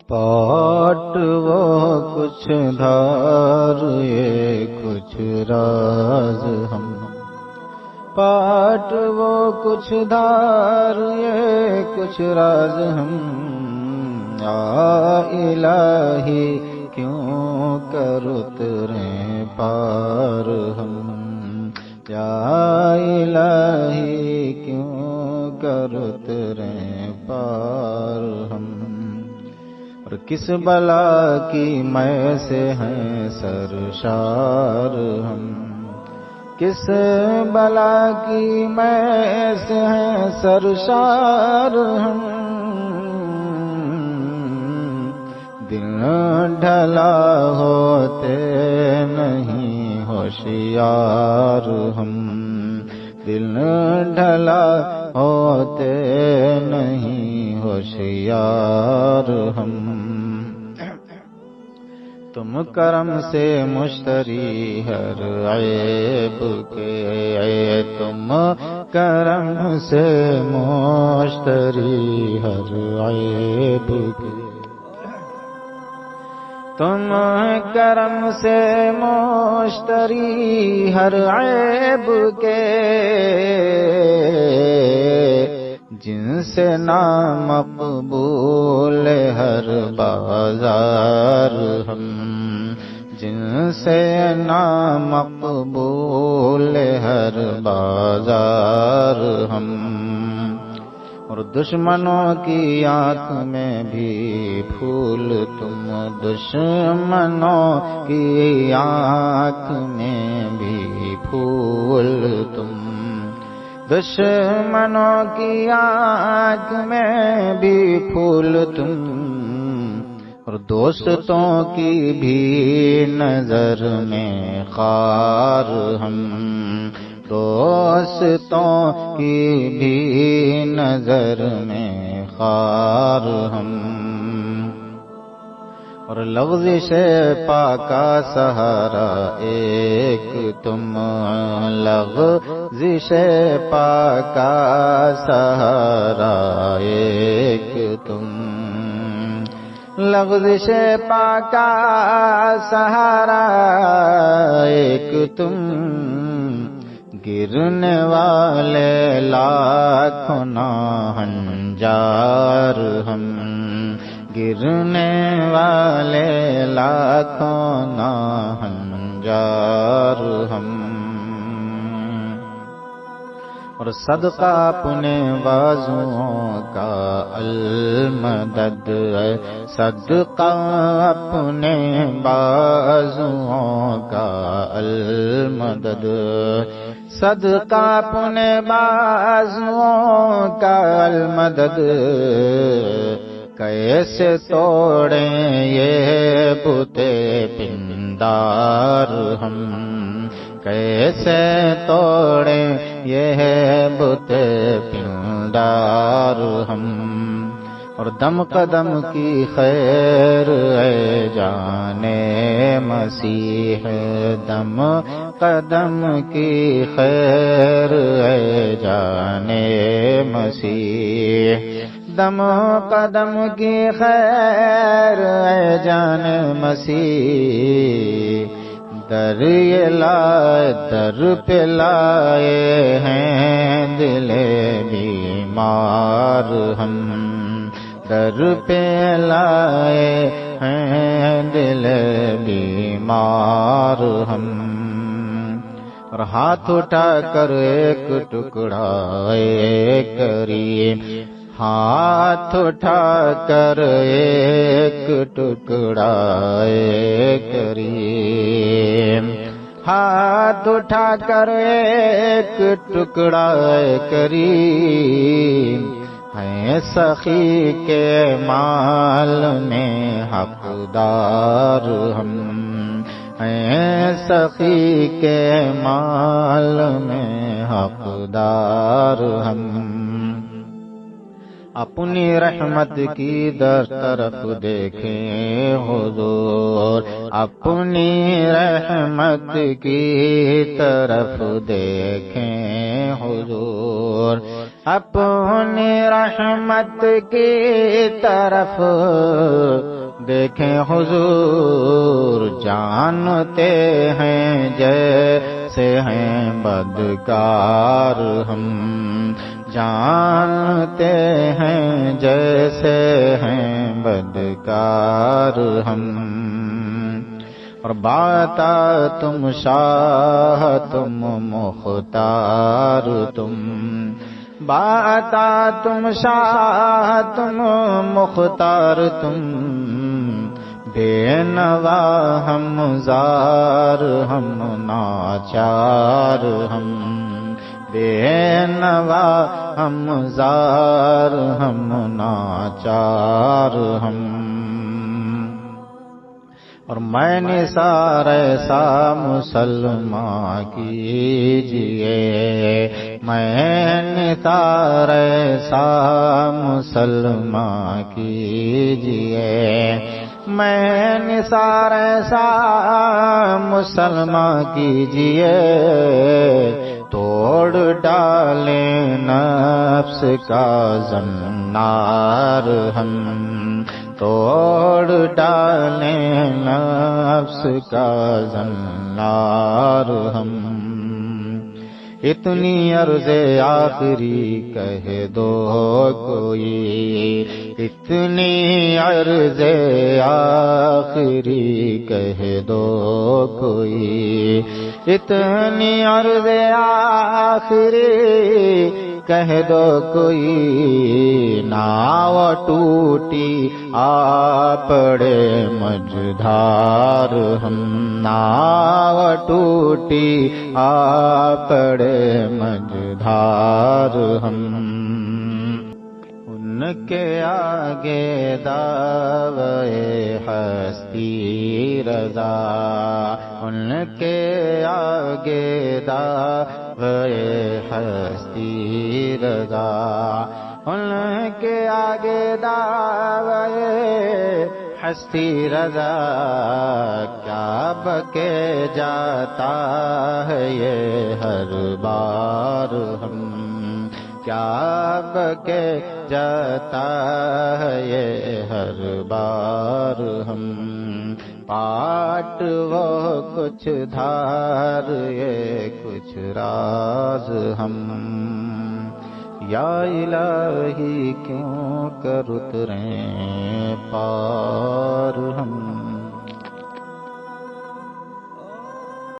پاٹ وہ کچھ دھار یہ کچھ راز ہم، پاٹ وہ کچھ دھار یہ کچھ راز ہم، یا الہی کیوں کر اتریں پار ہم، یا الہی کیوں کر اتریں پار ہم، اور کس بلا کی میں سے ہیں سرشار ہم، کس بلا کی میں سے ہیں سرشار ہم، دل ڈھلا ہوتے نہیں ہوشیار ہم، دل ڈھلا ہوتے نہیں ہوشیار ہم، تم کرم سے مشتری ہر عیب کے، تم کرم سے مشتری ہر عیب کے، تم کرم سے مشتری ہر عیب کے، جن سے نامقبول ہر بازار ہم، جن سے نامقبول ہر بازار ہم، اور دشمنوں کی آنکھ میں بھی پھول تم، دشمنوں کی آنکھ میں بھی پھول تم، دشمنوں کی آنکھ میں بھی پھول تم، اور دوستوں کی بھی نظر میں خار ہم، دوستوں کی بھی نظر میں خار ہم، اور لغزش پاکا سہارا ایک تم، لغزش پاکا سہارا ایک تم، لغزش پاکا سہارا ایک تم، گرنے والے لاکھوں ہنجار ہم، گرنے والے لاکھوں ہنجار ہم، اور صدقہ اپنے بازوؤں کا المدد ہے، صدقہ اپنے بازوؤں کا المدد، صدقہ اپنے بازوؤں کا المدد، کیسے توڑیں یہ بت پندار ہم، کیسے توڑیں یہ بت پندار ہم، اور دم قدم کی خیر ہے جانے مسیح، دم قدم کی خیر ہے جانے مسیح، دم قدم کی خیر ہے جانے مسیح، در یہ لائے در پہ لائے ہیں دل بیمار ہم، در پہ لائے ہیں دل بیمار ہم، اور ہاتھ اٹھا کر ایک ٹکڑا اے کریم، ہاتھ اٹھا کر ایک ٹکڑا اے کریم، ہاتھ اٹھا کر ایک ٹکڑا اے کریم، ہیں سخی کے مال میں حقدار ہم، ہیں سخی کے مال میں حقدار ہم، اپنی رحمت کی در طرف دیکھیں حضور، اپنی رحمت کی طرف دیکھیں حضور، اپنی رحمت کی طرف دیکھیں حضور، جانتے ہیں جیسے ہیں بدکار ہم، جانتے ہیں جیسے ہیں بدکار ہم، اور باتا تم شاہ تم مختار تم، باتا تم شاہ تم مختار تم، بے نوا ہم زار ہم ناچار ہم، بے نوا ہم زار ہم ناچار ہم، اور میں نثار ایسا مسلمان کیجئے، میں نثار ایسا مسلمان کیجئے، میں نثار ایسا مسلمان کیجئے، توڑ ڈالیں نفس کا زنار ہم، توڑ ڈالیں نفس کا زنار ہم، اتنی عرض آخری کہہ دو کوئی، اتنی عرض آخری کہہ دو کوئی، اتنی عرض آخری کہہ دو کوئی، ناو ٹوٹی آ پڑے مجھدار ہم، ناو ٹوٹی آ پڑے مجھدار ہم، ان کے آگے دعوے ہستی رضا، ان کے آگے دعوے ہستی رضا، ان کے آگے دعوے ہستی رضا، کیا بکے جاتا ہے یہ ہر بار ہم، کیا بکے جاتا ہے یہ ہر بار ہم، پاٹ وہ کچھ دھار یہ کچھ راز ہم، یا الہی کیوں کر اتریں پار ہم۔